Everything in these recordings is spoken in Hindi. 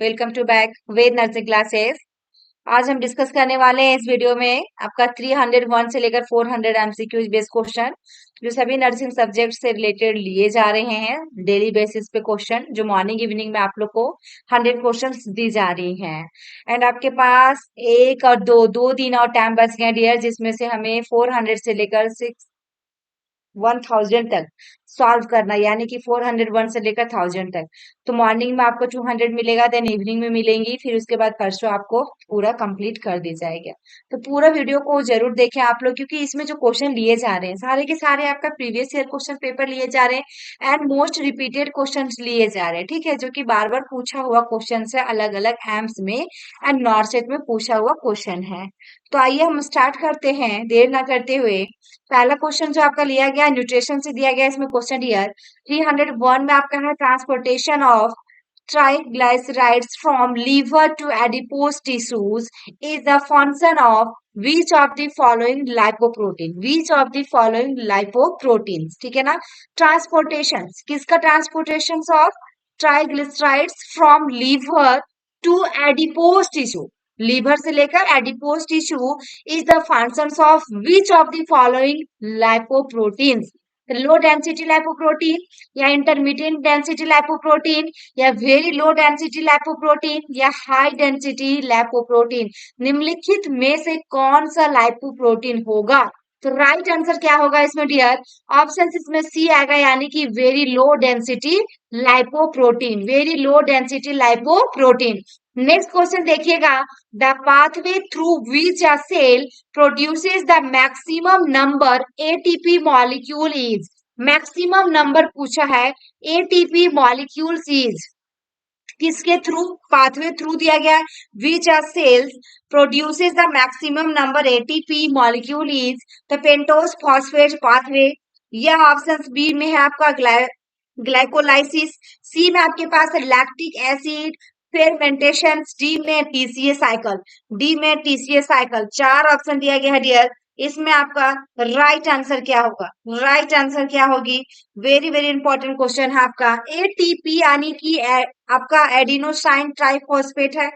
Welcome to back Ved nursing classes. आज हम डिस्कस करने वाले हैं इस वीडियो में आपका 301 से लेकर 400 एमसीक्यूज बेस्ड क्वेश्चन जो सभी नर्सिंग सब्जेक्ट से रिलेटेड लिए जा रहे हैं डेली बेसिस पे क्वेश्चन, जो मॉर्निंग इवनिंग में आप लोग को 100 क्वेश्चंस दी जा रही हैं। एंड आपके पास एक और दो दिन और टाइम बच गए डियर, जिसमें से हमें 400 से लेकर 1000 तक सॉल्व करना, यानी कि 401 से लेकर 1000 तक। तो मॉर्निंग में आपको 200 मिलेगा, देन इवनिंग में मिलेंगी, फिर उसके बाद परसों आपको पूरा कंप्लीट कर दी जाएगा। तो पूरा वीडियो को जरूर देखें आप लोग, क्योंकि इसमें जो क्वेश्चन लिए जा रहे हैं सारे के सारे आपका प्रीवियस ईयर क्वेश्चन पेपर लिए जा रहे हैं एंड मोस्ट रिपीटेड क्वेश्चन लिए जा रहे हैं, ठीक है, जो कि बार बार पूछा हुआ क्वेश्चन है अलग अलग एम्स में एंड नॉर्सेट में पूछा हुआ क्वेश्चन है। तो आइए हम स्टार्ट करते हैं देर ना करते हुए। पहला क्वेश्चन जो आपका लिया गया न्यूट्रिशन से दिया गया, इसमें क्वेश्चन डियर 301 में आपका है transportation of triglycerides from liver to adipose tissues is the function of which of the following lipoprotein, which of the following lipoproteins, ठीक है ना। ट्रांसपोर्टेशन किसका, transportation of triglycerides from liver to adipose tissue, liver से लेकर adipose tissue is the functions of which of the following lipoproteins, low density lipoprotein या इंटरमीडिएट डेंसिटी लाइपोप्रोटीन या वेरी लो डेंसिटी लाइपोप्रोटीन या हाई डेंसिटी लाइपोप्रोटीन, निम्नलिखित में से कौन सा लाइपोप्रोटीन होगा। तो राइट आंसर क्या होगा इसमें डियर, ऑप्शन इसमें सी आएगा, यानी कि very low density lipoprotein, very low density lipoprotein. Next question देखिएगा, the pathway through which a cell produces the maximum number ATP molecule is, maximum number पूछा है एटीपी मॉलिक्यूल्स इज, किसके थ्रू, पाथवे थ्रू दिया गया है, which are cells produces the maximum number ATP molecule is the pentose phosphate pathway. यह ऑप्शन बी में है आपका ग्लाइकोलाइसिस, सी में आपके पास लैक्टिक एसिड फेरमेंटेशन, डी में टीसीए साइकिल, डी में टीसीए साइकिल। चार ऑप्शन दिया गया है डियर, इसमें आपका राइट आंसर क्या होगा, राइट आंसर क्या होगी, वेरी वेरी इंपॉर्टेंट क्वेश्चन है आपका। एटीपी यानी कि आपका एडिनोसाइन ट्राइफॉस्फेट है,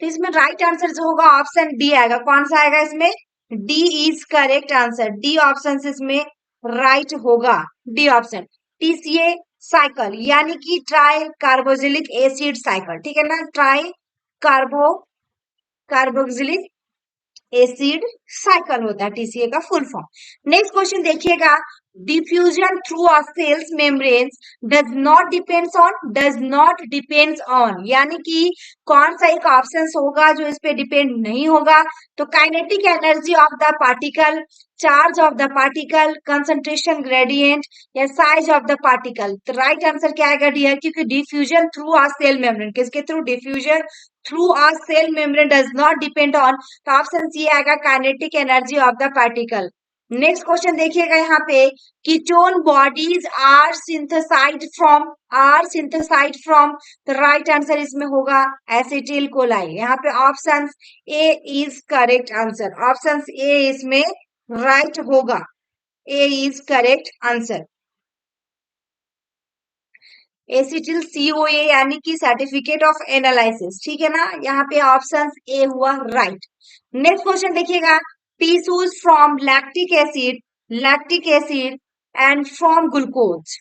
तो इसमें राइट आंसर जो होगा ऑप्शन डी आएगा। कौन सा आएगा इसमें, D is correct answer, D option इसमें राइट होगा, डी ऑप्शन। टीसीए साइकिल यानी कि ट्राई कार्बोक्सिलिक एसिड साइकिल, ठीक है ना, ट्राई कार्बोक्सिलिक एसिड साइकिल होता है टीसीए का फुल फॉर्म। नेक्स्ट क्वेश्चन देखिएगा, diffusion through a cells membranes does not depends on, does not depends on, यानी कि कौन सा एक ऑप्शन होगा जो इस पे डिपेंड नहीं होगा। तो kinetic energy of the particle, charge of the particle, concentration gradient या साइज ऑफ द पार्टिकल। तो राइट आंसर क्या आएगा डियर, क्योंकि diffusion through a cell membrane, किसके through, diffusion through a cell membrane does not depend on, तो ऑप्शन सी आएगा kinetic energy of the particle. Next question देखिएगा यहाँ पे, ketone bodies are synthesized from, are synthesized from, तो राइट आंसर इसमें होगा एसिटिल कोलाई। यहाँ पे option A is correct answer, option A इसमें राइट होगा, A is correct answer. Acetyl CoA यानी कि सर्टिफिकेट ऑफ एनालिसिस, ठीक है ना, यहाँ पे ऑप्शन ए हुआ राइट। नेक्स्ट क्वेश्चन देखिएगा, tissues from lactic acid and from glucose,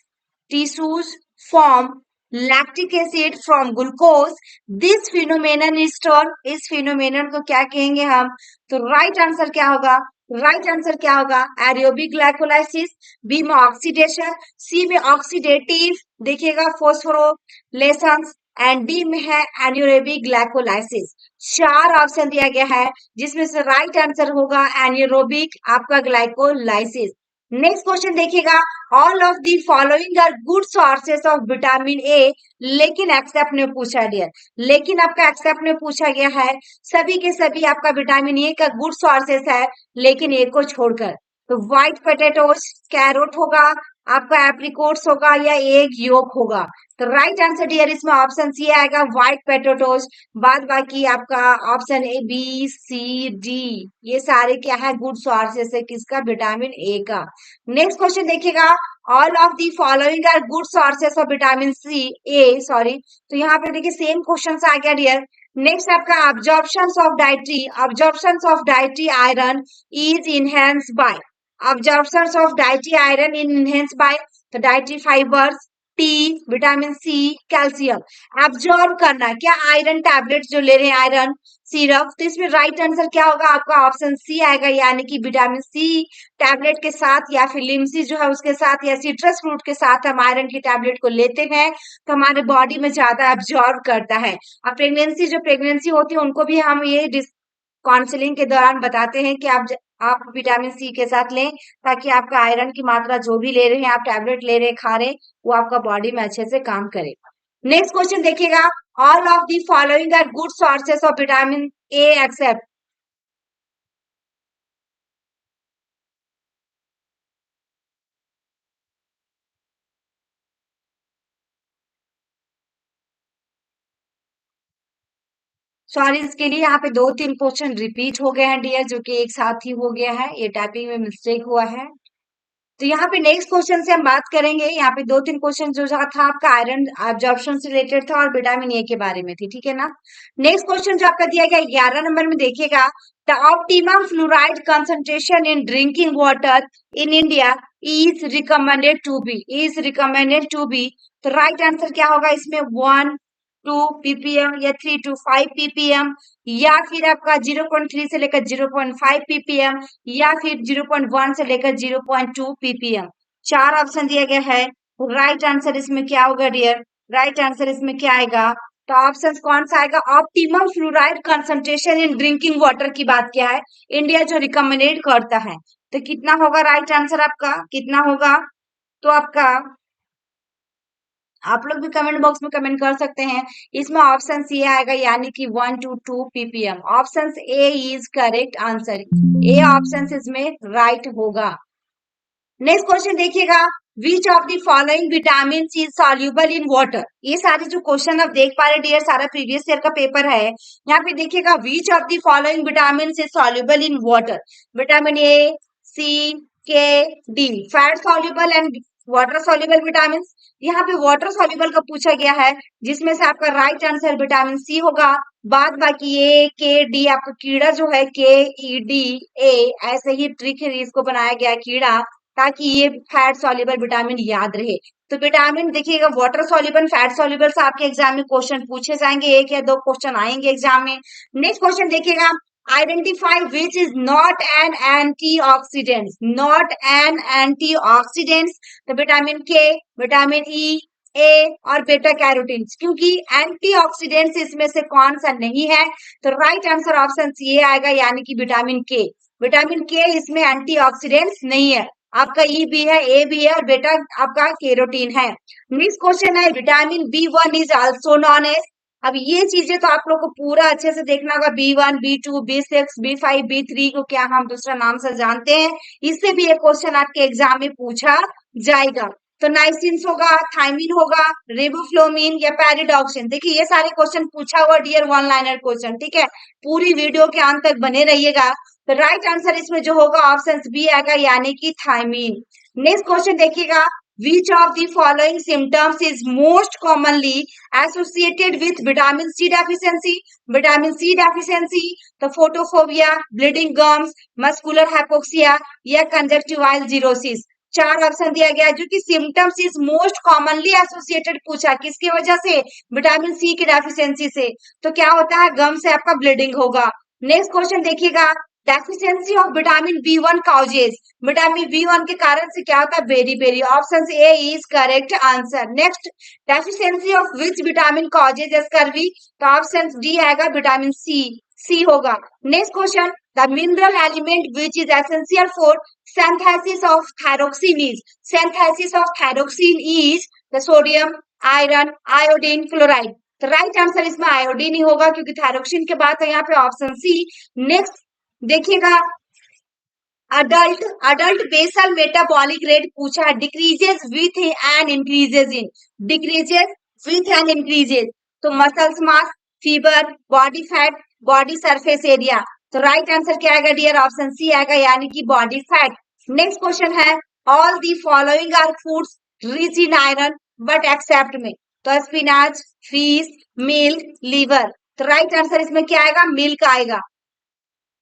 tissues from lactic acid from glucose, this phenomenon is turn, इस फिनोमेनन को क्या कहेंगे हम। तो राइट आंसर क्या होगा, राइट आंसर क्या होगा, एरोबिक ग्लाइकोलाइसिस, बी में ऑक्सीडेशन, सी में ऑक्सीडेटिव देखिएगा फोस्फोरोलेशन एंड डी में है एनिरोबिक ग्लाइकोलाइसिस। चार ऑप्शन दिया गया है जिसमें से राइट आंसर होगा एनिरोबिक आपका ग्लाइकोलाइसिस। नेक्स्ट क्वेश्चन देखिएगा, all of the following are good sources of vitamin A, लेकिन एक्सेप्ट ने पूछा डियर, लेकिन आपका एक्सेप्ट ने पूछा गया है सभी के सभी आपका विटामिन ए का गुड सोर्सेस है, लेकिन ए को छोड़कर। तो व्हाइट पोटैटोज, कैरोट होगा, आपका एप्रिकोट्स होगा या एग योक होगा। तो राइट आंसर डियर इसमें ऑप्शन सी आएगा, व्हाइट पोटैटोज। बाद बाकी आपका option A B C D ये सारे क्या है, गुड सोर्सेस है किसका, विटामिन ए का। नेक्स्ट क्वेश्चन देखिएगा, all of the following are good sources of vitamin C A, sorry. तो यहाँ पे देखिए सेम क्वेश्चन आ गया डियर। नेक्स्ट आपका absorption of dietary iron is enhance by, absorptions of dietary iron in enhanced by the dietary fibers, tea, vitamin C, calcium. Absorb करना क्या, आयरन टैबलेट जो ले रहे हैं, आयरन सिरप। तो इसमें राइट आंसर क्या होगा आपका, ऑप्शन सी आएगा, यानी कि विटामिन सी टैबलेट के साथ या फिर लिम्सी जो है उसके साथ या सिट्रस फ्रूट के साथ हम आयरन की टैबलेट को लेते हैं तो हमारे बॉडी में ज्यादा एब्जॉर्ब करता है। अब प्रेगनेंसी होती है उनको भी हम ये काउंसलिंग के दौरान बताते हैं कि आप विटामिन सी के साथ लें, ताकि आपका आयरन की मात्रा जो भी ले रहे हैं, आप टैबलेट ले रहे हैं, खा रहे हैं, वो आपका बॉडी में अच्छे से काम करे। नेक्स्ट क्वेश्चन देखिएगा, all of the following are good sources of vitamin A except. Sorry इसके लिए यहाँ पे 2-3 क्वेश्चन रिपीट हो गए हैं डियर, जो कि एक साथ ही हो गया है, ये टाइपिंग में मिस्टेक हुआ है। तो यहाँ पे नेक्स्ट क्वेश्चन से हम बात करेंगे। यहाँ पे 2-3 क्वेश्चन जो था आपका आयरन एब्जॉर्प्शन से रिलेटेड था और विटामिन ए के बारे में थी, ठीक है ना। नेक्स्ट क्वेश्चन जो आपका दिया गया 11 नंबर में देखिएगा, the optimum fluoride concentration in drinking water in India is recommended to be. तो राइट आंसर क्या होगा इसमें, 1-2 ppm या 3-5 ppm, या फिर आपका 0.3 से लेकर 0.5 ppm, या फिर 0.1 से लेकर 0.2 ppm। चार ऑप्शन दिया गया है। राइट आंसर इसमें क्या होगा डियर, राइट आंसर इसमें क्या आएगा, तो ऑप्शन कौन सा आएगा, optimum fluoride concentration in drinking water की बात क्या है, इंडिया जो रिकमेंडेड करता है। तो कितना होगा राइट आंसर आपका, कितना होगा, तो आपका आप लोग भी कमेंट बॉक्स में कमेंट कर सकते हैं। इसमें ऑप्शन सी आएगा, यानी कि 1-2 ppm। Option A is correct answer, A option इसमें राइट होगा। नेक्स्ट क्वेश्चन देखिएगा, which of the following vitamin is soluble in water. ये सारे जो क्वेश्चन आप देख पा रहे डियर, सारा प्रीवियस ईयर का पेपर है। यहाँ पे देखिएगा, which of the following vitamin is soluble in water, vitamin A, C, K, D, fat soluble and water soluble vitamin. यहाँ पे वाटर सॉल्युबल का पूछा गया है, जिसमें से आपका राइट आंसर विटामिन सी होगा। बाद बाकी ए, के, डी, आपका कीड़ा जो है KEDA, ऐसे ही ट्रिक है, इसको बनाया गया है कीड़ा, ताकि ये फैट सॉल्युबल विटामिन याद रहे। तो विटामिन देखिएगा, वाटर सॉल्युबल, फैट सॉल्युबल से आपके एग्जाम में क्वेश्चन पूछे जाएंगे, 1 या 2 क्वेश्चन आएंगे एग्जाम में। नेक्स्ट क्वेश्चन देखिएगा, identify which is not an antioxidant, not an antioxidant. तो विटामिन के, विटामिन ई, ए और बेटा कैरोटीन, क्योंकि एंटीऑक्सीडेंट्स इसमें से कौन सा नहीं है, तो राइट आंसर ऑप्शन सी आएगा, यानी कि विटामिन के। विटामिन के इसमें एंटीऑक्सीडेंट्स नहीं है, आपका ई भी है, ए भी है और बेटा आपका कैरोटीन है। नेक्स्ट क्वेश्चन है, vitamin B1 is also known as. अब ये चीजें तो आप लोग को पूरा अच्छे से देखना होगा, B1, B2, B6, B5, B3 को क्या हम दूसरा नाम से जानते हैं, इससे भी एक क्वेश्चन आपके एग्जाम में पूछा जाएगा। तो नाइसिन होगा, थाइमिन होगा, रिबोफ्लोमिन या पैरिडॉक्सिन। देखिए ये सारे क्वेश्चन पूछा हुआ डियर, वन लाइनर क्वेश्चन, ठीक है। पूरी वीडियो के अंत तक बने रहिएगा। तो राइट आंसर इसमें जो होगा ऑप्शन बी आएगा, यानी कि थाइमिन। नेक्स्ट क्वेश्चन देखिएगा, which of the following symptoms is most commonly associated with vitamin C deficiency? vitamin C deficiency, the photophobia, bleeding gums, muscular hypoxia या conjunctival xerosis। चार ऑप्शन दिया गया, जो कि symptoms is most commonly associated पूछा किसकी वजह से, विटामिन सी की डेफिशिएंसी से। तो क्या होता है, गम से आपका ब्लीडिंग होगा। नेक्स्ट क्वेश्चन देखिएगा, deficiency of vitamin B1 causes, vitamin B1 के कारण से क्या होता है, बेरी। Option A is correct answer. Next, deficiency of which vitamin causes scurvy, तो ऑप्शन डी आएगा, विटामिन सी होगा। Next question, the mineral element which is essential for synthesis of thyroxine is, synthesis of thyroxine is the sodium, iron, iodine, fluoride। तो राइट आंसर इसमें आयोडीन ही होगा, क्योंकि थायरोक्सिन के बाद है यहाँ पे ऑप्शन सी। नेक्स्ट देखिएगा, adult adult basal metabolic rate पूछा है, decreases with and increases in, decreases with and increases, तो muscles mass, fever, body fat, body surface area, तो राइट आंसर क्या आएगा डियर, ऑप्शन सी आएगा, यानी कि बॉडी फैट। नेक्स्ट क्वेश्चन है, all the following are foods rich in iron but except में, तो स्पिनाच, फिश, मिल्क, लीवर, तो राइट आंसर इसमें क्या आएगा, मिल्क आएगा।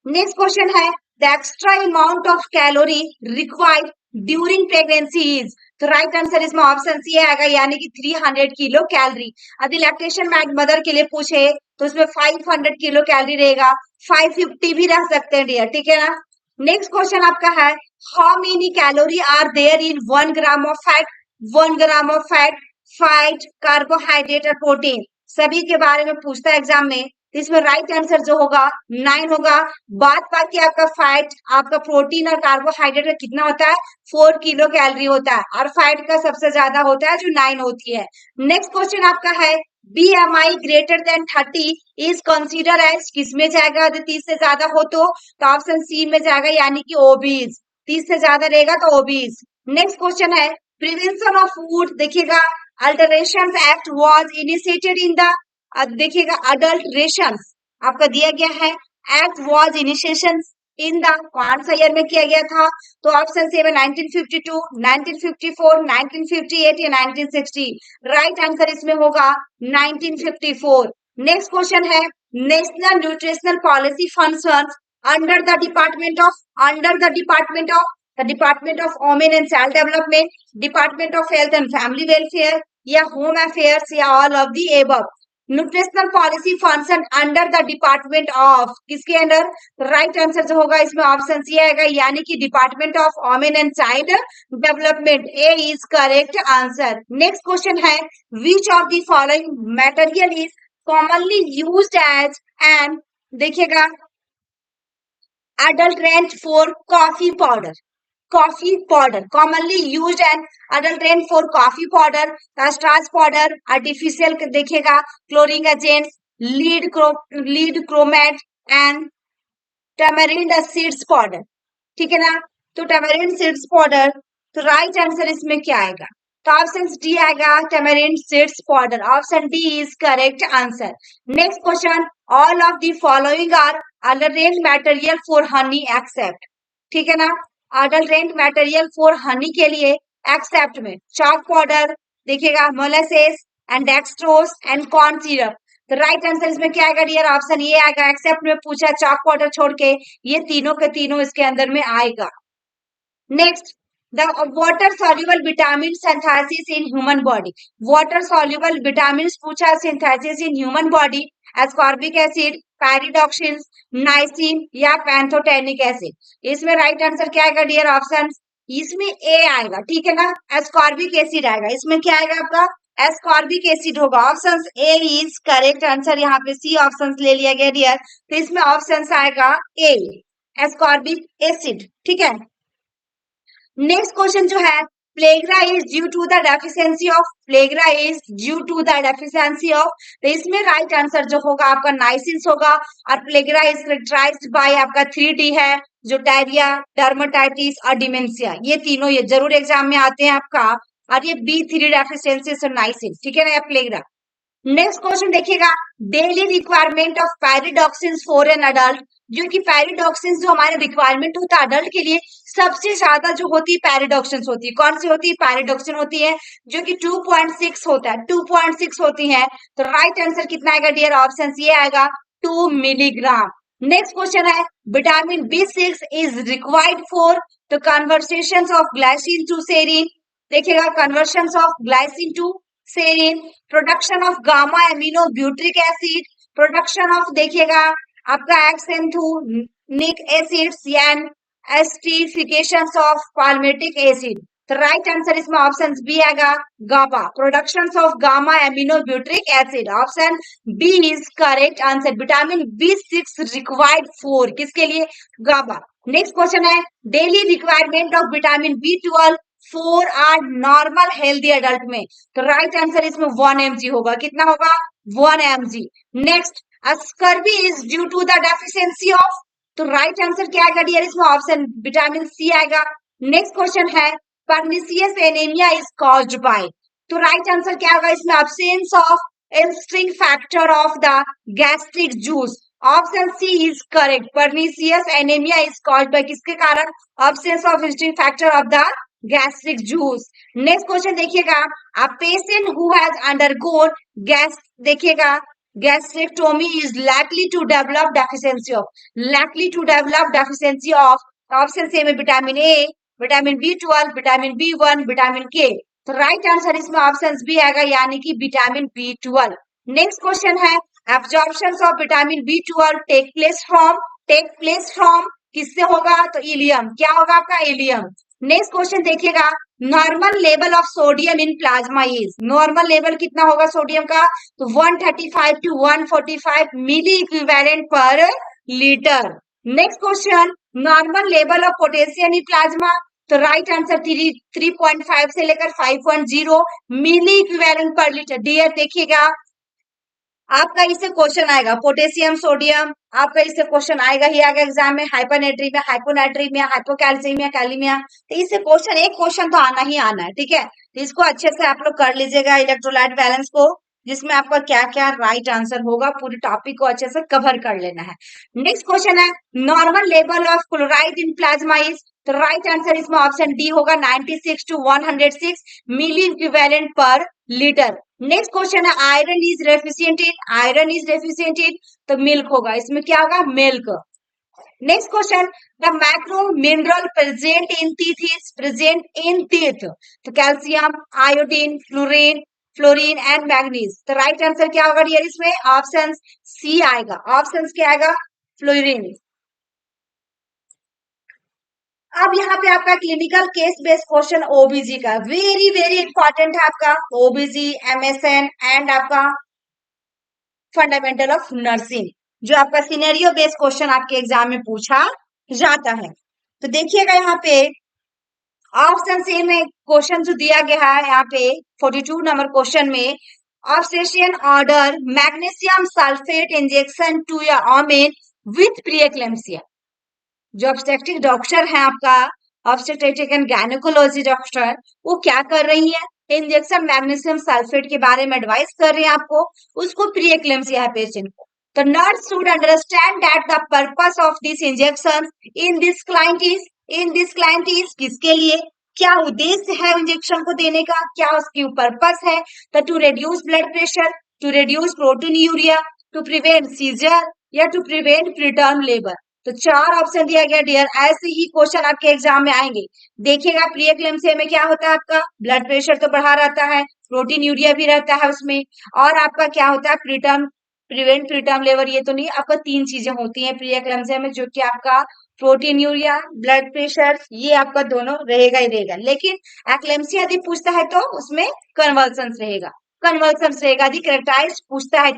नेक्स्ट क्वेश्चन है, the extra amount of calorie required during pregnancy is, तो राइट आंसर इसमें ऑप्शन सी आएगा, यानी कि 300 किलो कैलोरी। यदि लैक्टेशन मदर के लिए पूछे तो उसमें 500 किलो कैलोरी रहेगा, 550 भी रह सकते हैं डियर, ठीक है ना। नेक्स्ट क्वेश्चन आपका है, how many calorie are there in 1 gram of fat, 1 gram of fat, fat, carbohydrate और प्रोटीन, सभी के बारे में पूछता है एग्जाम में। इसमें राइट आंसर जो होगा 9 होगा। बात बाकी आपका फैट, आपका प्रोटीन और कार्बोहाइड्रेट का कितना होता है, 4 किलो कैलोरी होता है, और फैट का सबसे ज्यादा होता है जो 9 होती है। नेक्स्ट क्वेश्चन आपका है, BMI greater than 30 is consider as, किसमें जाएगा, यदि 30 से ज्यादा हो तो ऑप्शन सी में जाएगा, यानी कि ओबीज, 30 से ज्यादा रहेगा तो ओबीज। नेक्स्ट क्वेश्चन है, प्रिवेंशन ऑफ फूड, देखिएगा alteration act was initiated in the, अब देखिएगा अडल्ट्रेशन आपका दिया गया है, act was initiation in the, कौन सा ईयर में किया गया था, तो ऑप्शन सी में 1952, 1954, 1958 या 1960, राइट आंसर इसमें होगा 1954। नेक्स्ट क्वेश्चन है, national nutritional policy functions under the department of, the department of women and child development, department of health and family welfare, या होम अफेयर्स, या all of the above. Nutritional policy function under the department of, किसके अंडर, राइट आंसर जो होगा इसमें ऑप्शन सी आएगा, यानी कि department of women and child development, A is correct answer. Next question है, which of the following material is commonly used as an, देखिएगा adulterant for coffee powder, coffee powder commonly used and adulterant for coffee powder, starch powder, artificial देखिएगा chlorine agents, lead chromate and tamarind seeds powder, ठीक है ना। तो tamarind seeds powder, तो राइट आंसर इसमें क्या आएगा, तो ऑप्शन डी आएगा, tamarind seeds powder, option D is correct answer. Next question, all of the following are adulterant material for honey except, ठीक है ना। adulterant मटेरियल फॉर हनी के लिए एक्सेप्ट में chalk पाउडर, देखिएगा molasses and dextrose and corn syrup, तो राइट आंसर इसमें क्या आएगा डियर, ऑप्शन ये आएगा, एक्सेप्ट में पूछा chalk पाउडर छोड़ के, ये तीनों के तीनों इसके अंदर में आएगा। Next, the water soluble vitamin synthesis in human body, water soluble vitamin पूछा synthesis in human body, ascorbic acid, pyridoxine, niacin, या पैंथोटेनिक एसिड, इसमें राइट आंसर क्या आएगा डियर, ऑप्शन इसमें ए आएगा, ठीक है ना, एस्कॉर्बिक एसिड आएगा। इसमें क्या आएगा आपका, एस्कॉर्बिक एसिड होगा, option A is correct answer, यहाँ पे सी ऑप्शन ले लिया गया डियर, तो इसमें ऑप्शन आएगा ए, एस्कॉर्बिक एसिड, ठीक है। नेक्स्ट क्वेश्चन जो है, pellagra is due to the deficiency of, pellagra is due to the deficiency of, तो इसमें राइट आंसर जो होगा आपका नाइसिन्स होगा, और प्लेग्रा इज कैरेक्टराइज्ड बाय आपका 3D है, जो डायरिया, डर्मेटाइटिस और डिमेंशिया, ये तीनों ये जरूर एग्जाम में आते हैं आपका, और ये B3 डेफिशिएंसी से नाइसिन, ठीक है ना, प्लेग्रा। नेक्स्ट क्वेश्चन देखिएगा, daily requirement of pyridoxine for an adult, जो कि पैरिडॉक्सिन जो हमारे रिक्वायरमेंट होता है अडल्ट के लिए, सबसे ज्यादा जो होती है पैरिडॉक्सिन होती है, कौन सी होती है, पैरिडॉक्सिन होती है, जो कि 2.6 होता है, 2.6 होती है, तो राइट आंसर कितना आएगा डियर, ऑप्शन ये आएगा 2 मिलीग्राम। नेक्स्ट क्वेश्चन है, vitamin B6 is required for, तो conversation of glycine to serine, देखिएगा conversion of glycine to serine, production of gamma amino butyric acid, production of देखिएगा आपका xanthonic acids, and esterification of palmitic acid, तो राइट आंसर इसमें ऑप्शन बी आएगा, GABA, production of gamma amino butyric acid, option B is correct answer. Vitamin B6 required for, किसके लिए, गाबा। नेक्स्ट क्वेश्चन है, daily requirement of vitamin B12 4 are normal healthy adult में, तो राइट आंसर इसमें 1 mg होगा, कितना होगा, 1 mg। Next, scurvy is due to the deficiency of, तो राइट आंसर क्या आएगा डियर इसमें? ऑप्शन विटामिन सी आएगा। नेक्स्ट क्वेश्चन है pernicious anaemia is caused by, तो राइट आंसर क्या होगा इसमें? Absence of intrinsic factor of the gastric juice. Option C is correct. Pernicious anaemia is caused by किसके कारण? Absence of intrinsic factor of the gastric juice. Next question देखिएगा, a patient who has undergone gas, देखिएगा, gastrectomy is likely to develop deficiency of, likely to develop deficiency of, option C में vitamin A, vitamin B 12, vitamin B 1, vitamin K. तो राइट आंसर इसमें ऑप्शन बी आएगा यानी कि विटामिन बी 12। नेक्स्ट क्वेश्चन है absorption of vitamin B 12 take place from किससे होगा? तो इलियम। क्या होगा आपका? इलियम। नेक्स्ट क्वेश्चन देखिएगा, normal level of sodium in plasma is, normal level कितना होगा सोडियम का? तो 135 to 145 milliequivalent per litre. Next question, normal level of potassium in plasma, तो राइट आंसर 3.5 से लेकर 5.0 मिली इक्विवेलेंट पर लीटर। डियर देखिएगा, आपका इससे क्वेश्चन आएगा पोटेशियम सोडियम, आपका इससे क्वेश्चन आएगा ही आएगा एग्जाम में, हाइपरनेट्रीमिया, हाइपोनेट्रीमिया, हाइपोकैल्सीमिया, कैलीमिया, तो इससे क्वेश्चन एक क्वेश्चन तो आना ही आना है, ठीक है। तो इसको अच्छे से आप लोग कर लीजिएगा इलेक्ट्रोलाइट बैलेंस को, जिसमें आपका क्या क्या राइट आंसर होगा, पूरे टॉपिक को अच्छे से कवर कर लेना है। नेक्स्ट क्वेश्चन है normal level of chloride in plasma is, तो राइट आंसर इसमें ऑप्शन डी होगा 96 to 106 milliequivalent per litre. Next question है iron is deficient in, iron is deficient in, तो मिल्क होगा, इसमें क्या होगा? Milk. Next question, the macro mineral present in teeth is present in teeth, तो calcium, iodine, fluorine and manganese, तो राइट आंसर क्या होगा डियर इसमें? ऑप्शन सी आएगा। ऑप्शन क्या आएगा? फ्लोरीन। अब यहाँ पे आपका क्लिनिकल केस बेस्ड क्वेश्चन ओबीजी का, वेरी वेरी इंपॉर्टेंट है आपका ओबीजी, एमएसएन एंड आपका फंडामेंटल ऑफ नर्सिंग, जो आपका सिनेरियो बेस्ड क्वेश्चन आपके एग्जाम में पूछा जाता है। तो देखिएगा यहाँ पे ऑप्शन सी में क्वेश्चन जो दिया गया है यहाँ पे 42 नंबर क्वेश्चन में, obstetrician order magnesium sulphate injection to a woman with preeclampsia. जो ऑब्स्टेट्रिक डॉक्टर है आपका, ऑब्स्टेट्रिक एंड गायनेकोलॉजी डॉक्टर, वो क्या कर रही है? इंजेक्शन मैग्नीशियम सल्फेट के बारे में एडवाइस कर रही है आपको, उसको प्रीएक्लेम्सिया है पेशेंट को। तो nurse should understand that the purpose of this injection in this client is, in this client is किसके लिए, क्या उद्देश्य है इंजेक्शन को देने का, क्या उसकी पर्पस है? तो to reduce blood pressure, to reduce proteinuria, to prevent seizure या टू प्रिवेंट प्रीटर्म लेबर। तो 4 ऑप्शन दिया गया डियर, ऐसे ही क्वेश्चन आपके एग्जाम में आएंगे। देखिएगा प्रीएक्लेम्सिया में क्या होता है आपका? ब्लड प्रेशर तो बढ़ा रहता है, प्रोटीन यूरिया भी रहता है उसमें, और आपका क्या होता है? प्रिवेंट प्रीटर्म लेबर, ये तो नहीं, आपका 3 चीजें होती हैं प्रीएक्लेम्सिया में, जो कि आपका प्रोटीन यूरिया, ब्लड प्रेशर, ये आपका दोनों रहेगा ही रहेगा। लेकिन एक्लेम्सिया यदि पूछता है तो उसमें कन्वर्सेंस रहेगा, कन्वर्सेंस रहेगा यदि करेक्टाइज पूछता है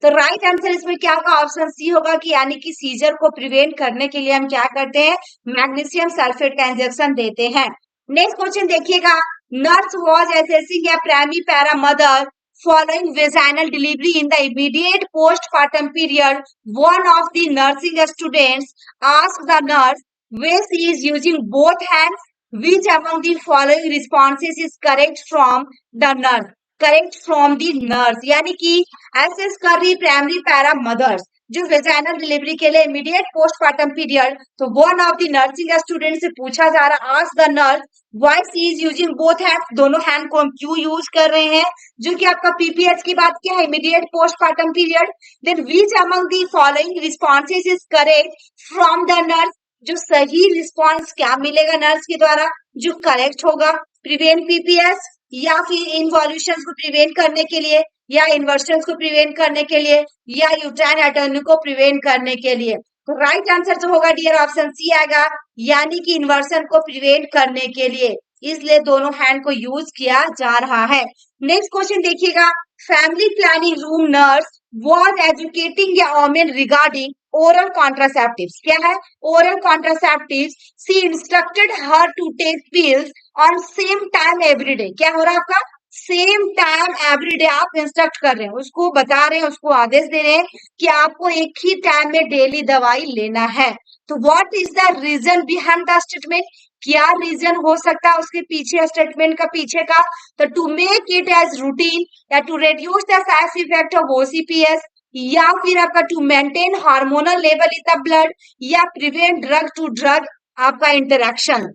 तो राइट आंसर इसमें क्या होगा? ऑप्शन सी होगा कि यानी कि सीजर को प्रिवेंट करने के लिए हम क्या करते हैं? मैग्नीशियम सल्फेट का इंजेक्शन देते हैं। नेक्स्ट क्वेश्चन देखिएगा, nurse was assessing A primary para mother following vaginal delivery in the immediate postpartum period. One of the nursing students asked the nurse where she is using both hands, which among the following responses is correct from the nurse? Correct from the nurse, यानी कि एसेस कर रही प्राइमरी पैरा मदर्स जो वेजाइनल डिलीवरी के लिए इमीडिएट पोस्टपार्टम पीरियड, तो one of the nursing student से पूछा जा रहा, ask the nurse why she is using both hand, दोनों हैंड को हम क्यों यूज कर रहे हैं, जो कि आपका पीपीएच की बात क्या है? Immediate postpartum period. Then which among the following responses is correct from the nurse, जो सही रिस्पॉन्स क्या मिलेगा नर्स के द्वारा, जो करेक्ट होगा? प्रिवेंट पीपीएस, या फिर इन्वॉल्यूशन को प्रिवेंट करने के लिए, या इन्वर्शन को प्रिवेंट करने के लिए, या यूट्राइन अटर्नी को प्रिवेंट करने के लिए। तो राइट आंसर जो होगा डियर ऑप्शन सी आएगा, यानी कि इन्वर्शन को प्रिवेंट करने के लिए, इसलिए दोनों हैंड को यूज किया जा रहा है। नेक्स्ट क्वेश्चन देखिएगा, family planning room nurse was educating a woman regarding oral contraceptives. क्या है oral contraceptives? She instructed her to take pills on same time every day. क्या हो रहा है आपका? सेम टाइम एवरीडे आप इंस्ट्रक्ट कर रहे हैं, उसको बता रहे हैं, उसको आदेश दे रहे हैं कि आपको एक ही टाइम में डेली दवाई लेना है। तो what is the reason behind the statement? क्या रीजन हो सकता है उसके पीछे, स्टेटमेंट का पीछे का? तो to make it as routine, या to reduce the side effect of OCPs, या फिर आपका to maintain hormonal level in the blood, या प्रिवेंट ड्रग टू ड्रग आपका इंटरेक्शन।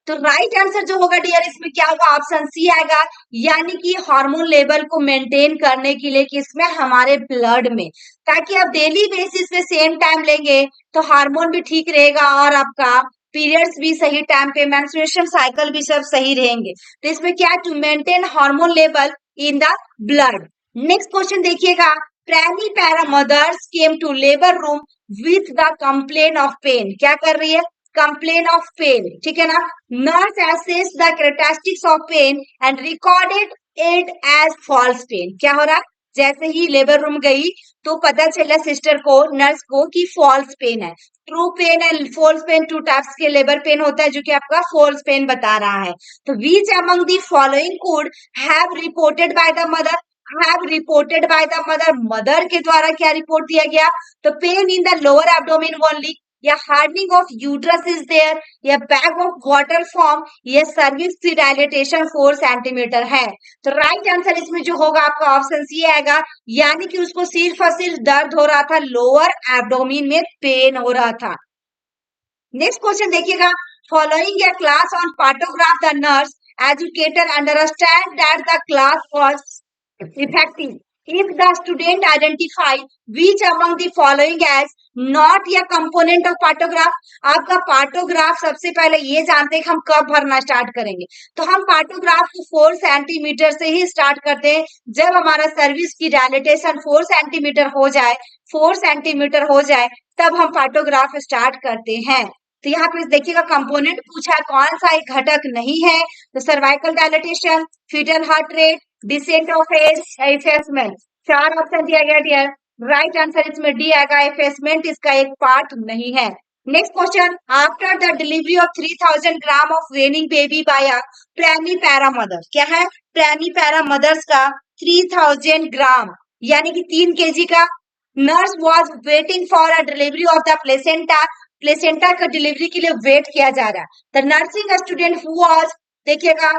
तो राइट आंसर जो होगा डियर इसमें क्या होगा? ऑप्शन सी आएगा, यानी कि हार्मोन लेवल को मेंटेन करने के लिए किसमें? हमारे ब्लड में, ताकि आप डेली बेसिस पे सेम टाइम लेंगे तो हार्मोन भी ठीक रहेगा और आपका पीरियड्स भी सही टाइम पे, मेंस्ट्रुएशन साइकिल भी सब सही रहेंगे। तो इसमें क्या? To maintain hormone level in the blood. Next question देखिएगा, primipara mothers came to labour room with the complain of pain. क्या कर रही है? कंप्लेन ऑफ पेन, ठीक है ना। Nurse assessed the characteristics of pain and recorded it as false pain। क्या हो रहा? जैसे ही लेबर रूम गई तो पता चला सिस्टर को, नर्स को, कि फॉल्स पेन है। True pain and false pain two types के लेबर पेन होता है, जो कि आपका फॉल्स पेन बता रहा है। तो which among the following could have reported by the mother? Have reported by the mother, mother के द्वारा क्या रिपोर्ट दिया गया? तो pain in the lower abdomen only, या hardening of uterus is there, या बैग ऑफ वाटर फॉर्म, या सर्विस डायलेटेशन 4 सेंटीमीटर है। तो राइट आंसर इसमें जो होगा आपका ऑप्शन सी आएगा, यानी कि उसको सिर्फ और सिर्फ दर्द हो रहा था, लोअर एब्डोमिन में पेन हो रहा था। नेक्स्ट क्वेश्चन देखिएगा, following A class on partograph the nurse educator understand that the class was effective if the student identify which among the following as not a component of partograph. आपका पार्टोग्राफ सबसे पहले ये जानते हैं कि हम कब भरना स्टार्ट करेंगे, तो हम पार्टोग्राफ को 4 सेंटीमीटर से ही स्टार्ट करते हैं। जब हमारा सर्विस की डायलेटेशन 4 सेंटीमीटर हो जाए, 4 सेंटीमीटर हो जाए, तब हम पार्टोग्राफ स्टार्ट करते हैं। तो यहाँ पे देखिएगा कंपोनेंट पूछा है, कौन सा एक घटक नहीं है? तो cervical dilatation, fetal heart rate, descent of edge, effacement. 4 option दिया गया डियर। राइट आंसर इसमें डी आएगा, इफेसमेंट इसका एक पार्ट नहीं है। Next question, after the delivery of 3000 gram of weighing baby by a primipara mother. क्या है? प्रेमी पैरा मदर्स का 3000 ग्राम यानी कि 3 केजी का। Nurse was waiting for a delivery of the placenta, placenta का डिलीवरी के लिए वेट किया जा रहा है। The nursing student who was, देखिएगा,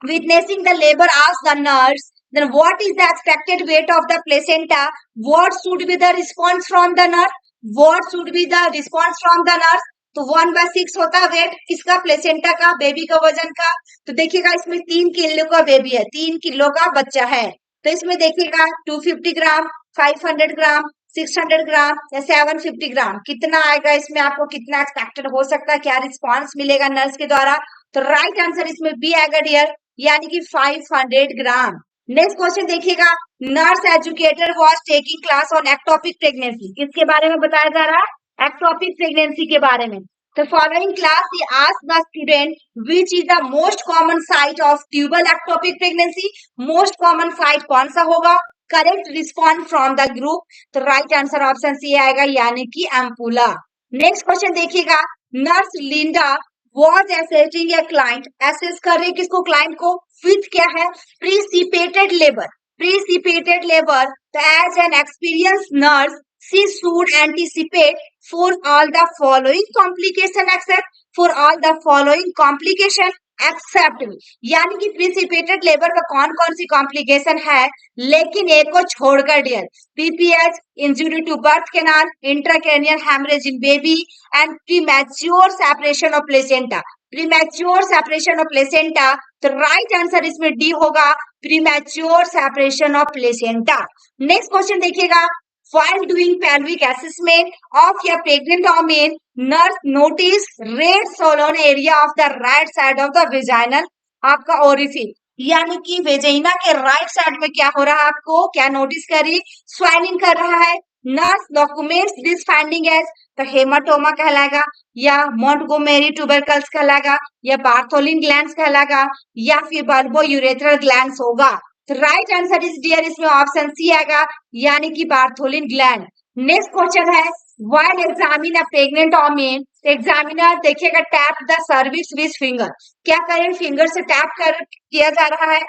witnessing the labor asked the nurse, then what is the expected weight of the placenta? What should be the response from the nurse? What should be the response from the nurse? तो 1/6 होता है वेट किसका? प्लेसेंटा का, बेबी का वजन का। तो देखिएगा इसमें 3 किलो का बेबी है, 3 किलो का बच्चा है। तो इसमें देखिएगा 250 ग्राम, 500 ग्राम, 600 ग्राम या 750 ग्राम, कितना आएगा इसमें? आपको कितना एक्सपेक्टेड हो सकता है, क्या रिस्पॉन्स मिलेगा नर्स के द्वारा? तो राइट आंसर इसमें बी आएगा डियर, यानी कि 500 ग्राम। नेक्स्ट क्वेश्चन देखिएगा, nurse educator was taking class on ectopic pregnancy. किसके बारे में बताया जा रहा है? एक्टोपिक प्रेगनेंसी के बारे में। तो following class he asked the student which is the most common site of tubal ectopic pregnancy. Most common site कौन सा होगा? Correct response from the group. तो राइट आंसर ऑप्शन सी आएगा, यानी कि एम्पुला। नेक्स्ट क्वेश्चन देखिएगा, nurse Linda was assessing a client, assess कर रही किसको? क्लाइंट को। with क्या है? precipitated labor, precipitated labor। तो as an experienced nurse she should anticipate for all the following complication except, for all the following complication except, यानी कि प्रिसिपिटेड लेबर का कौन कौन सी कॉम्प्लिकेशन है, लेकिन एक को छोड़कर dear, PPH, injury to birth canal, intracranial haemorrhage in baby and premature separation of placenta. Premature separation of placenta, तो राइट आंसर इसमें डी होगा, premature separation of placenta. Next question देखिएगा, while doing pelvic assessment of a pregnant woman, nurse noticed red swollen area of the right side of the vaginal आपका orifice, यानी कि वेजिना के राइट साइड में क्या हो रहा है? आपको क्या नोटिस करी? स्वेलिंग कर रहा है। Nurse documents this finding as, तो हेमाटोमा कहलाएगा, या मोंटगोमेरी ट्यूबरकल्स कहलाएगा, या बार्थोलिन ग्लैंड्स कहलाएगा, या फिर बल्बो यूरेथ्रल ग्लैंड्स होगा। तो राइट आंसर इज डियर इसमें ऑप्शन सी आएगा, यानी कि बार्थोलिन ग्लैंड। नेक्स्ट क्वेश्चन है while examine a pregnant women, examiner देखिएगा tap the cervix with finger, क्या करें फिंगर से टैप कर किया जा रहा है,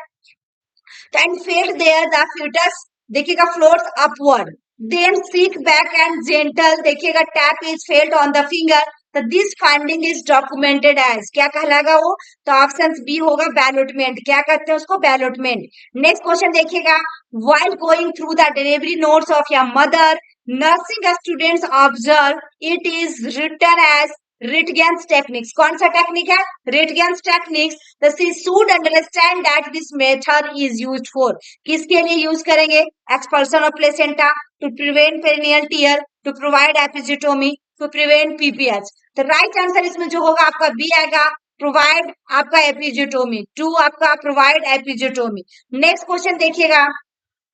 and felt there the fetus देखिएगा floats upward, then seek back and gentle देखिएगा tap is felt on the finger, तो this finding is documented as क्या कहलाएगा वो, तो ऑप्शन बी होगा बैलोटमेंट, क्या कहते हैं उसको बैलोटमेंट। नेक्स्ट क्वेश्चन देखिएगा while going through the delivery notes of your mother, nursing students observe it is written as Ritgen's techniques, कौन सा टेक्निक है Ritgen's techniques, the she should understand that this method is used for, किसके लिए यूज करेंगे expulsion of placenta, to prevent perineal tear, to provide episiotomy, to prevent PPH, तो राइट आंसर इसमें जो होगा आपका बी आएगा, प्रोवाइड आपका एपिजिटोमी, टू आपका प्रोवाइड एपिजिटोमी। नेक्स्ट क्वेश्चन देखिएगा,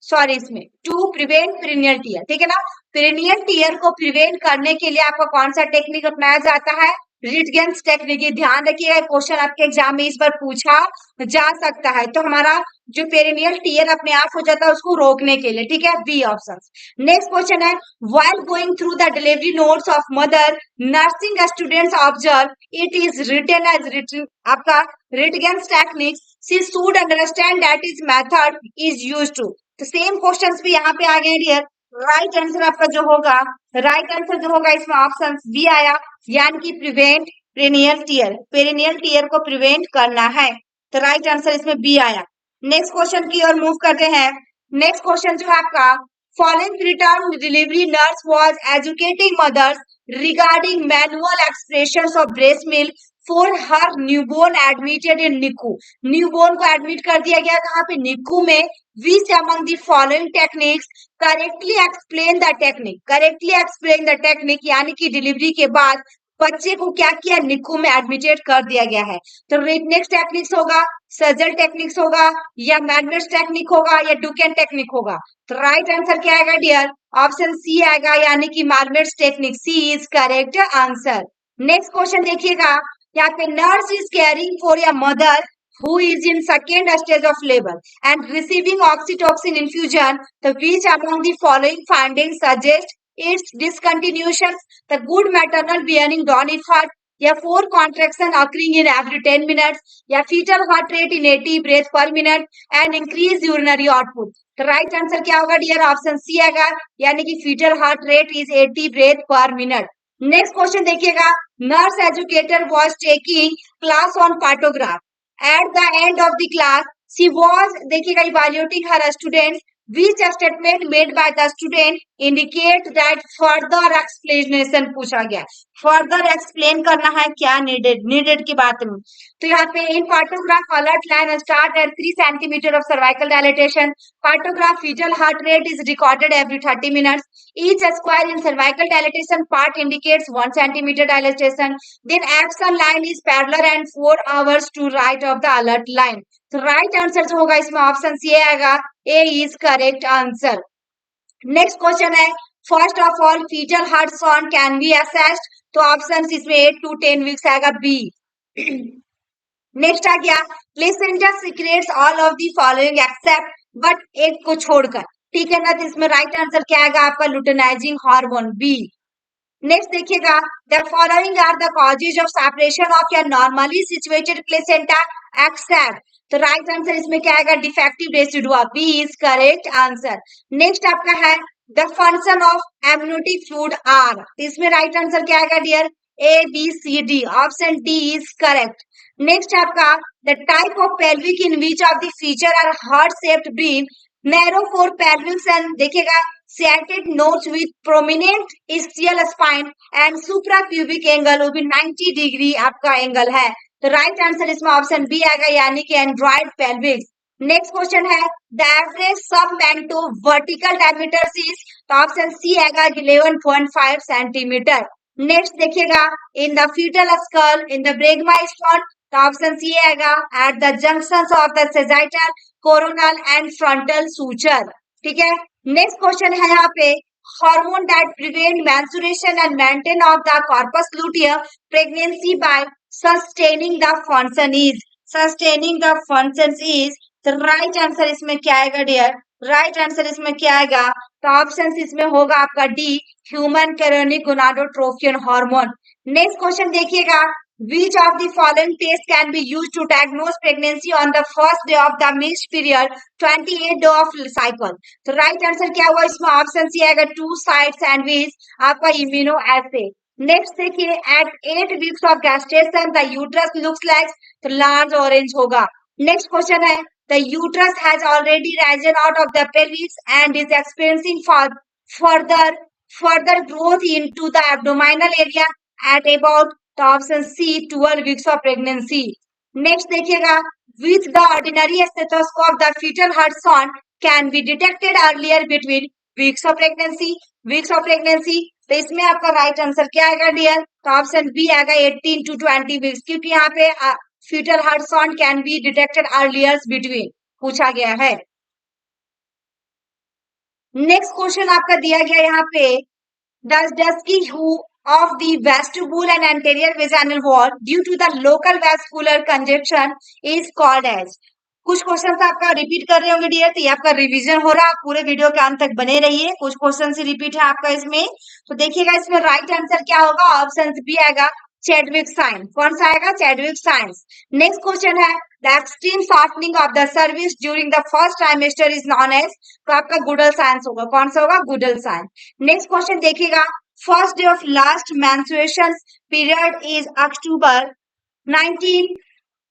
सॉरी इसमें टू प्रिवेंट पेरिनियल टीयर, ठीक है ना, पेरिनियल टीयर को प्रिवेंट करने के लिए आपका कौन सा टेक्निक अपनाया जाता है रिटगेंस टेक्निक, ध्यान रखिएगा क्वेश्चन आपके एग्जाम में इस बार पूछा जा सकता है, तो हमारा जो पेरिनियल टीयर अपने आप हो जाता है उसको रोकने के लिए, ठीक है बी ऑप्शन। नेक्स्ट क्वेश्चन है while going through the delivery notes of mother nursing students observe it is written as written आपका Ritgen's technique, she should understand that is method is used to, तो सेम क्वेश्चंस भी यहाँ पे आ गए डियर, राइट आंसर आपका जो होगा राइट आंसर जो होगा इसमें ऑप्शन बी आया, यानी कि प्रिवेंट पेरिनियल टीयर को प्रिवेंट करना है, तो राइट आंसर इसमें बी आया। नेक्स्ट क्वेश्चन की ओर मूव करते हैं। नेक्स्ट क्वेश्चन जो है आपका following return delivery nurse was educating mothers regarding manual expressions of breast milk for her newborn admitted in NICU, newborn को एडमिट कर दिया गया कहाँ पे निकू में, which among the following techniques correctly explain the technique, correctly explain the technique यानी कि डिलीवरी के बाद बच्चे को क्या किया निकू में एडमिटेड कर दिया गया है, तो नेक्स्ट टेक्निक्स होगा सर्जल टेक्निक्स होगा या मैग्नेट्स टेक्निक होगा या डुकेन टेक्निक होगा, तो राइट आंसर क्या आएगा डियर ऑप्शन सी आएगा, यानी कि magnets technique, C is correct answer. Next question देखिएगा, यहाँ पे nurse is caring for a mother who is in second stage of labor and receiving oxytocin infusion, the which among the following findings suggest its discontinuation, the good maternal bearing dawn effort, या four contraction occurring in every 10 minutes, या fetal heart rate in 80 breath per minute and increase urinary output, तो राइट आंसर क्या होगा डियर ऑप्शन सी आएगा, यानी कि fetal heart rate is 80 breath per minute। Next question देखिएगा nurse educator was taking class on cartograph, at the end of the class she was देखिएगा evaluating her students, which statement made by the student indicate that further explanation पूछा गया, फर्दर एक्सप्लेन करना है क्या नीडेड की बात में, तो यहाँ पे in cartograph alert line start at 3 centimetre of cervical dilatation, cartograph fetal heart rate is recorded every 30 minutes, each square in cervical dilatation part indicates 1 centimeter dilatation, then action line is parallel and 4 hours to right of the alert line, तो राइट आंसर जो होगा इसमें ऑप्शन सी आएगा, A is correct answer. Next question है first of all fetal heart sound can be assessed, तो ऑप्शन इसमें 8 to 10 वीक्स आएगा बी। नेक्स्ट आ गया placenta secretes all of the following except, but एक को छोड़कर, ठीक है ना, तो इसमें राइट आंसर क्या आएगा आपका लुटेनाइजिंग हार्मोन बी। नेक्स्ट देखिएगा the following are the causes of separation of या नॉर्मली सिचुएटेड प्लेसेंटा एक्सेप्ट, तो राइट आंसर इसमें क्या आएगा defective decidua, B is correct answer. Next आपका है the function of amniotic fluid are, तो इसमें राइट आंसर क्या आएगा dear A B C D, option D is correct. Next आपका the type of pelvic in which of the feature are heart shaped brim, narrow fore pelvis and देखिएगा sciatic nodes with prominent ischial spine and suprapubic angle वो भी 90 डिग्री आपका एंगल है, तो राइट आंसर इसमें ऑप्शन बी आएगा, यानी कि एंड्रॉइड पेल्विक्स। नेक्स्ट क्वेश्चन है the average submento vertical diameter is, तो ऑप्शन सी आएगा 11.5 सेंटीमीटर। नेक्स्ट देखिएगा in the fetal skull in the bregma stone, तो ऑप्शन सी आएगा at the junctions of the sagittal coronal and frontal suture, ठीक है। नेक्स्ट क्वेश्चन है यहाँ पे hormone that prevent menstruation and maintain of the corpus luteum pregnancy bye sustaining the function is, sustaining the function is, तो राइट आंसर इसमें क्या आएगा डियर राइट आंसर इसमें क्या आएगा? तो ऑप्शन इसमें होगा आपका D, human chorionic gonadotropin hormone. Next question देखिएगा, which of the following tests can be used to diagnose pregnancy on the first day of the mixed period 28 day of cycle? तो राइट आंसर क्या हुआ इसमें? ऑप्शन सी आएगा टू साइड सैंडविच, आपका इम्यूनो एसे। नेक्स्ट देखिए, at 8 weeks of gestation the uterus looks like, तो लार्ज ऑरेंज होगा। नेक्स्ट क्वेश्चन है, the uterus has already risen out of the pelvis and is experiencing further further growth into the abdominal area at about the option C 12 weeks of pregnancy. Next देखिएगा, with the ordinary stethoscope the fetal heart sound can be detected earlier between weeks of pregnancy. weeks of pregnancy, तो इसमें आपका राइट आंसर क्या आएगा डियर? तो ऑप्शन बी आएगा 18 to 20 वीक्स, क्योंकि यहाँ पे fetal heart sound can be detected earlier between पूछा गया है। नेक्स्ट क्वेश्चन आपका दिया गया यहाँ पे, does dusky hue of the vestibule and anterior vaginal wall due to the local vascular congestion is called as। कुछ क्वेश्चन आपका रिपीट कर रहे होंगे डियर, तो ये आपका रिवीजन हो रहा है, आप पूरे वीडियो के अंत तक बने रहिए। कुछ क्वेश्चन से रिपीट है आपका इसमें, तो देखिएगा इसमें राइट आंसर क्या होगा? ऑप्शन बी आएगा चैडविक साइन। कौन सा आएगा? Chadwick signs. नेक्स्ट क्वेश्चन है, the extreme softening of the cervix during the first trimester is known as, तो आपका गुडल साइंस होगा। कौन सा होगा? Goodell signs. नेक्स्ट क्वेश्चन देखिएगा, first day of last menstruation period is October 19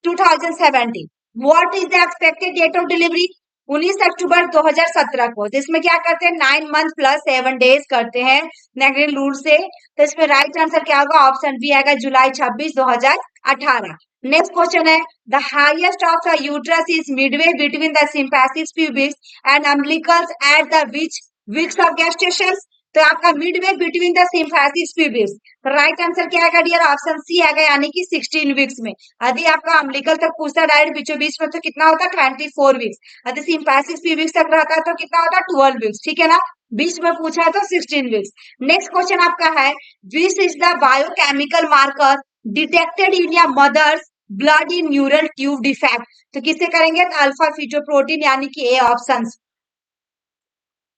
2017। What is the expected date of delivery? 19 October 2017 को। तो इसमें क्या करते हैं? 9 मंथ प्लस 7 डेज करते हैं नेगेटिव रूल से। तो इसमें राइट आंसर क्या होगा? ऑप्शन बी आएगा जुलाई 26 2018। नेक्स्ट क्वेश्चन है, the highest of the uterus is Midway between the sympathetic pubis and umbilicus at the which weeks of gestation? तो आपका Midway between the sympathetic pubis, right answer क्या आएगा डियर? ऑप्शन सी आएगा, यानी कि 16 वीक्स में। यदि आपका अम्बिलिकल तक पूछता डायरेक्ट बीचों बीच में, तो कितना होता है? 24 वीक्स। यदि सिंपैथिक प्यूबिस तक रहता है तो कितना होता है? 12 वीक्स, ठीक है ना? बीच में पूछा है तो 16 वीक्स। नेक्स्ट क्वेश्चन आपका है, which is the biochemical marker detected in your mother's blood in neural tube defect? तो किससे करेंगे? तो अल्फा फीटोप्रोटीन, यानी कि ए ऑप्शन।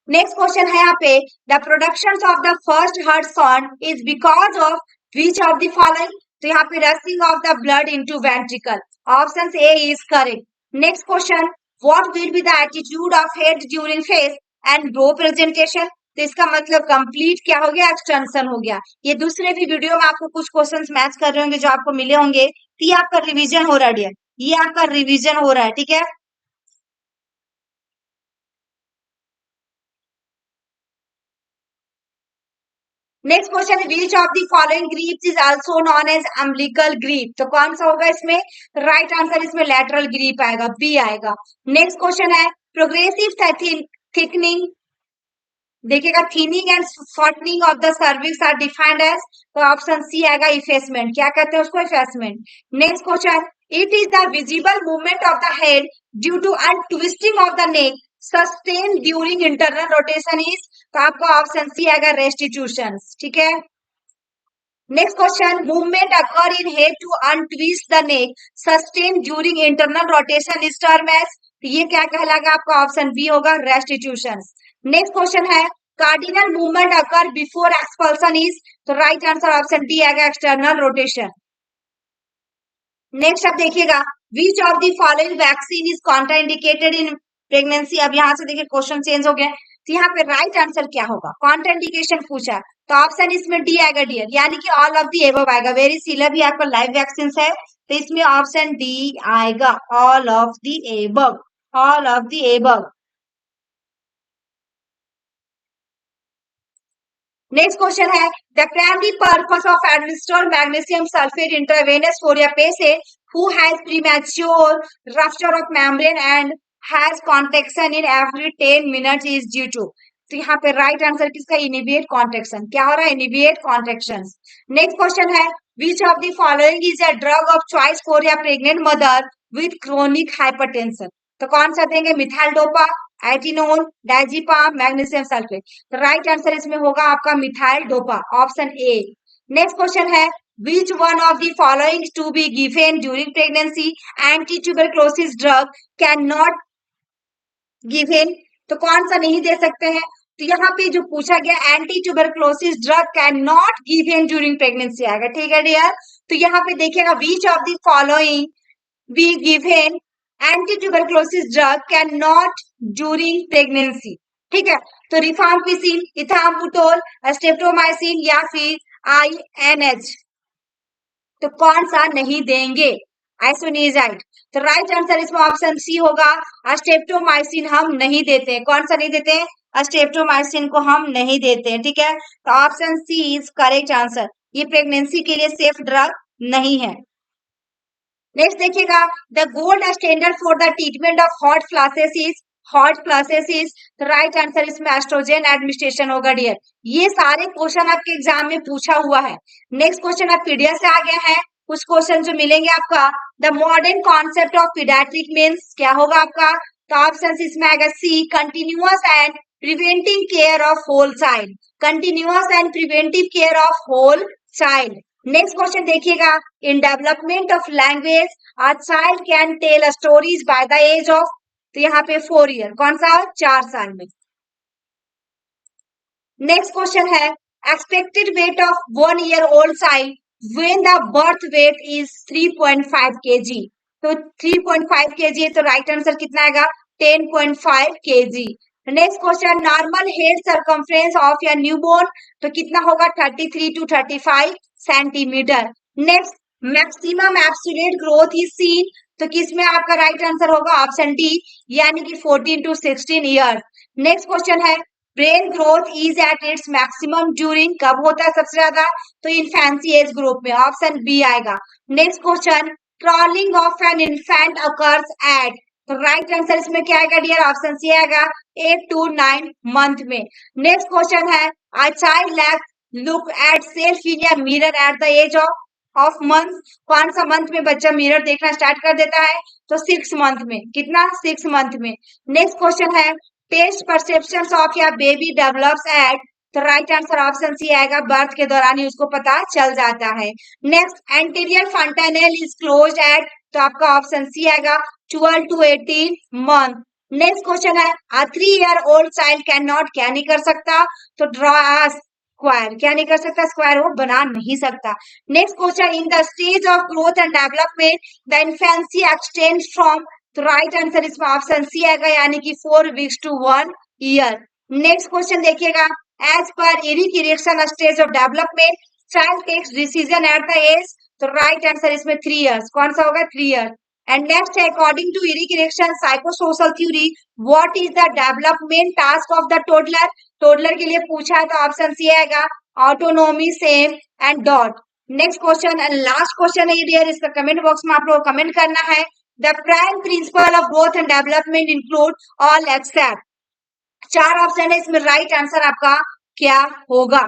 नेक्स्ट क्वेश्चन है यहाँ पे, the production of the first heart sound is because of which of the following? तो यहाँ पे rushing of the blood into ventricle, option A is correct. Next question, what will be the attitude of head during face and brow presentation? तो इसका मतलब कंप्लीट क्या हो गया? एक्सटेंशन हो गया। ये दूसरे भी वीडियो में आपको कुछ क्वेश्चंस मैच कर रहे होंगे जो आपको मिले होंगे, तो ये आपका रिवीजन हो रहा है, ये आपका रिवीजन हो रहा है, ठीक है? नेक्स्ट क्वेश्चन है, which of the following grooves is also known as umbilical groove? तो कौन सा होगा इसमें? राइट आंसर इसमें लैटरल ग्रीव आएगा, बी आएगा। नेक्स्ट क्वेश्चन है, प्रोग्रेसिव थिकनिंग, देखिएगा thinning and shortening of the cervix are defined as, तो ऑप्शन सी आएगा इफेसमेंट। क्या कहते हैं उसको? Effacement. Next question, it is the visible movement of the head due to untwisting of the neck sustain during internal rotation is, तो आपका ऑप्शन सी आएगा रेस्टिट्यूशन, ठीक है? Next question, movement occur in head to untwist the neck sustain during internal rotation is term as, तो ये क्या कहलाएगा? आपका ऑप्शन बी होगा रेस्टिट्यूशन। नेक्स्ट क्वेश्चन है, cardinal movement occur before expulsion is, तो राइट आंसर ऑप्शन डी आएगा एक्सटर्नल रोटेशन। नेक्स्ट आप देखिएगा, which of the following vaccine is contraindicated in pregnancy? अब यहाँ से देखिए क्वेश्चन चेंज हो गया, तो यहाँ पे राइट आंसर क्या होगा? कॉन्ट्राइंडिकेशन पूछा, तो ऑप्शन इसमें डी आएगा डियर, यानी कि ऑल ऑफ द एबव आएगा। वेरी सिला भी आपका लाइव वैक्सीन है, तो इसमें ऑप्शन डी आएगा, all of the above, all of the above. Next question है, the primary purpose of administer magnesium sulphate intravenous for a patient who has premature rupture of membrane and has contraction in every 10 minutes is due to, तो यहाँ पे राइट आंसर किसका? Inhibit contraction. क्या हो रहा है? Inhibit contraction. नेक्स्ट क्वेश्चन है, which of the following is a drug of choice for a pregnant mother with chronic hypertension? तो कौन सा देंगे? Methyl dopa, atenolol, diazepam, magnesium sulphate. तो राइट आंसर इसमें होगा आपका methyl dopa, option A. Next question है, which one of the following to be given during pregnancy? Anti-tuberculosis drug cannot given तो कौन सा नहीं दे सकते हैं? तो यहाँ पे जो पूछा गया anti tuberculosis drug can not given during pregnancy आएगा, ठीक है डियर। तो यहाँ पे देखिएगा which of the following be given anti tuberculosis drug can not during pregnancy, ठीक है। तो रिफाम्पिसिन, इथाम्बुटोल, स्ट्रेप्टोमाइसिन या फिर INH, तो कौन सा नहीं देंगे? आइसोनियाजाइड। तो राइट आंसर इसमें ऑप्शन सी होगा, स्ट्रेप्टोमाइसिन हम नहीं देते हैं। कौन सा नहीं देते हैं? स्ट्रेप्टोमाइसिन को हम नहीं देते हैं, ठीक है। तो option C is correct answer, ये प्रेगनेंसी के लिए सेफ ड्रग नहीं है। नेक्स्ट देखिएगा, the gold standard for the treatment of hot flashes is, तो राइट आंसर इसमें एस्ट्रोजन एडमिनिस्ट्रेशन होगा डियर। ये सारे क्वेश्चन आपके एग्जाम में पूछा हुआ है। नेक्स्ट क्वेश्चन आप पीडीएफ से आ गया है, कुछ क्वेश्चन जो मिलेंगे आपका, the modern concept of paediatric means क्या होगा आपका? तो ऑप्शन इसमें आएगा C, continuous and preventive care of whole child, continuous and preventive care of whole child. Next question देखिएगा, in development of language a child can tell stories by the age of, तो यहाँ पे 4 ईयर, कौन सा? 4 साल में। नेक्स्ट क्वेश्चन है, expected weight of 1 year old child when the birth weight is 3.5 kg, तो 3.5 kg है, तो राइट आंसर कितना आएगा? 10.5 kg। Next question, normal head circumference of या न्यूबॉर्न, तो कितना होगा? 33 to 35 centimetre. Next, maximum absolute growth is seen, तो किसमें आपका राइट आंसर होगा? ऑप्शन डी, यानी कि 14 to 16 ईयर्स। नेक्स्ट क्वेश्चन है, brain growth is at its maximum during, कब होता है सबसे ज्यादा? तो इन्फेंसी एज ग्रुप में, ऑप्शन बी आएगा। Next question, crawling of an infant occurs at, तो राइट आंसर इसमें क्या आएगा डियर? ऑप्शन सी आएगा, 8 to 9 मंथ में। नेक्स्ट क्वेश्चन है, a child look at self in a mirror at the age of month, कौन सा मंथ में बच्चा मिरर देखना स्टार्ट कर देता है? तो 6 मंथ में। कितना? 6 मंथ में। नेक्स्ट क्वेश्चन है, टेस्ट परसेप्शन ऑफ या बेबी डेवलप्स एट, तो राइट आंसर ऑप्शन सी आएगा, बर्थ के दौरान ही उसको पता चल जाता है। Next, anterior fontanelle is closed at, तो आपका ऑप्शन सी आएगा, 12 to 18 मंथ। नेक्स्ट क्वेश्चन है, अ 3 year old child can not, क्या नहीं कर सकता? तो ड्रॉ स्क्वायर, क्या नहीं कर सकता? स्क्वायर वो बना नहीं सकता। Next question, in the stage of growth and development the infancy extends from, तो राइट आंसर इसमें ऑप्शन सी आएगा, यानी कि 4 weeks to 1 year. Next question देखिएगा, as per Erik Erikson stage of development child takes decision at the age, तो राइट आंसर इसमें 3 ईयर्स, कौन सा होगा? 3 ईयर। एंड नेक्स्ट है, according to Erik Erikson psychosocial theory what is the development task of the toddler, toddler के लिए पूछा है, तो ऑप्शन सी आएगा, autonomy, same and dot. Next question and last question है डियर, इसका कमेंट बॉक्स में आप लोग कमेंट करना है। The prime principle of growth and development include all except, 4 option है, इसमें राइट आंसर आपका क्या होगा?